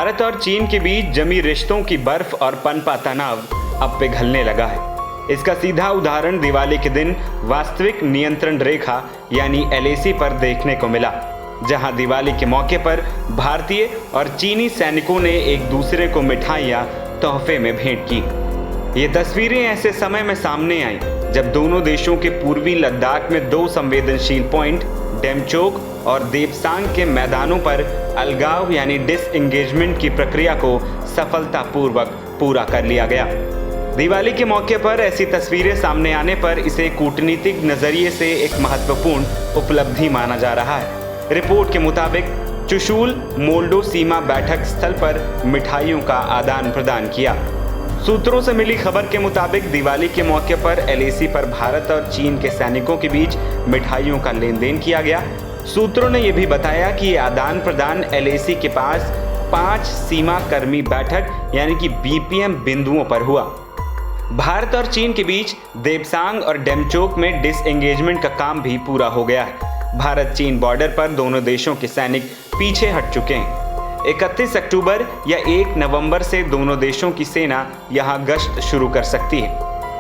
भारत और चीन के बीच जमी रिश्तों की बर्फ और पनपा तनाव अब पिघलने लगा है। इसका सीधा उदाहरण दिवाली के दिन वास्तविक नियंत्रण रेखा यानी LAC पर देखने को मिला, जहां दिवाली के मौके पर भारतीय और चीनी सैनिकों ने एक दूसरे को मिठाइयां तोहफे में भेंट की। ये तस्वीरें ऐसे समय में सामने आई जब दोनों देशों के पूर्वी लद्दाख में दो संवेदनशील पॉइंट डेमचोक और देपसांग के मैदानों पर अलगाव यानी डिसएंगेजमेंट की प्रक्रिया को सफलतापूर्वक पूरा कर लिया गया। दिवाली के मौके पर ऐसी तस्वीरें सामने आने पर इसे कूटनीतिक नजरिए से एक महत्वपूर्ण उपलब्धि माना जा रहा है। रिपोर्ट के मुताबिक चुशूल मोल्डो सीमा बैठक स्थल पर मिठाइयों का आदान प्रदान किया। सूत्रों से मिली खबर के मुताबिक दिवाली के मौके पर LAC पर भारत और चीन के सैनिकों के बीच मिठाइयों का लेन देन किया गया। सूत्रों ने यह भी बताया कि यह आदान प्रदान LAC के पास 5 सीमा कर्मी बैठक यानी कि BPM बिंदुओं पर हुआ। भारत और चीन के बीच देपसांग और डेमचोक में डिसएंगेजमेंट का काम भी पूरा हो गया है। भारत चीन बॉर्डर पर दोनों देशों के सैनिक पीछे हट चुके हैं। 31 अक्टूबर या 1 नवंबर से दोनों देशों की सेना यहां गश्त शुरू कर सकती है।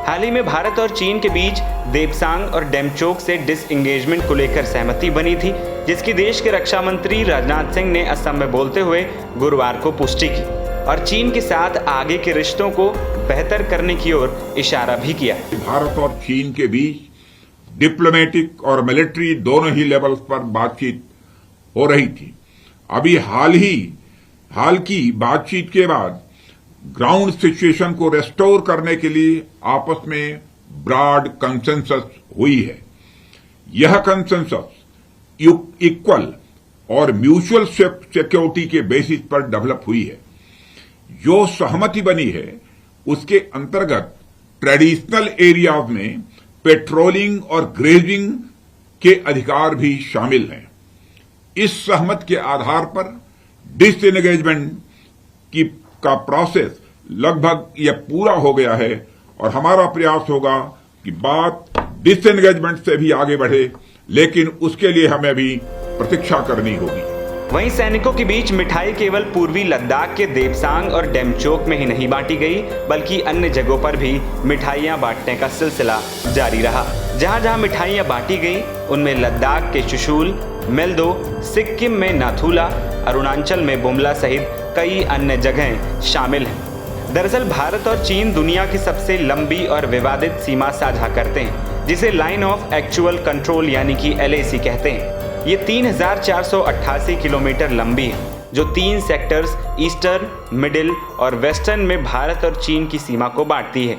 हाल ही में भारत और चीन के बीच देपसांग और डेमचोक से डिसएंगेजमेंट को लेकर सहमति बनी थी, जिसकी देश के रक्षा मंत्री राजनाथ सिंह ने असम में बोलते हुए गुरुवार को पुष्टि की और चीन के साथ आगे के रिश्तों को बेहतर करने की ओर इशारा भी किया। भारत और चीन के बीच डिप्लोमेटिक और मिलिट्री दोनों ही लेवल्स पर बातचीत हो रही थी। अभी हाल की बातचीत के बाद ग्राउंड सिचुएशन को रेस्टोर करने के लिए आपस में ब्रॉड कंसेंसस हुई है। यह कंसेंसस इक्वल और म्यूचुअल सिक्योरिटी के बेसिस पर डेवलप हुई है। जो सहमति बनी है उसके अंतर्गत ट्रेडिशनल एरियाज में पेट्रोलिंग और ग्रेजिंग के अधिकार भी शामिल हैं। इस सहमति के आधार पर डिसएंगेजमेंट का प्रोसेस लगभग यह पूरा हो गया है और हमारा प्रयास होगा कि बात डिसएंगेजमेंट से भी आगे बढ़े, लेकिन उसके लिए हमें अभी प्रतीक्षा करनी होगी। वहीं सैनिकों के बीच मिठाई केवल पूर्वी लद्दाख के देपसांग और डेमचोक में ही नहीं बांटी गई, बल्कि अन्य जगहों पर भी मिठाइयां बांटने का सिलसिला जारी रहा। जहां जहां मिठाइयां बांटी गई उनमें लद्दाख के चुशूल, मेल्दो, सिक्किम में नाथुला, अरुणाचल में बुमला सहित कई अन्य जगहें शामिल हैं। दरअसल भारत और चीन दुनिया की सबसे लंबी और विवादित सीमा साझा करते हैं, जिसे लाइन ऑफ एक्चुअल कंट्रोल यानी कि LAC कहते हैं। ये 3488 किलोमीटर लंबी है, जो 3 सेक्टर्स ईस्टर्न, मिडिल और वेस्टर्न में भारत और चीन की सीमा को बांटती है।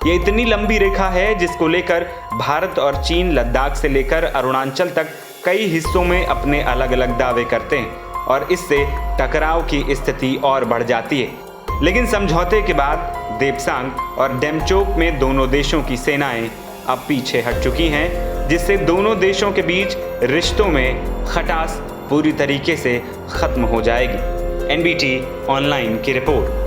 ये इतनी लंबी रेखा है जिसको लेकर भारत और चीन लद्दाख से लेकर अरुणाचल तक कई हिस्सों में अपने अलग अलग दावे करते हैं और इससे टकराव की स्थिति और बढ़ जाती है। लेकिन समझौते के बाद देपसांग और डेमचोक में दोनों देशों की सेनाएं अब पीछे हट चुकी हैं, जिससे दोनों देशों के बीच रिश्तों में खटास पूरी तरीके से खत्म हो जाएगी। NBT ऑनलाइन की रिपोर्ट।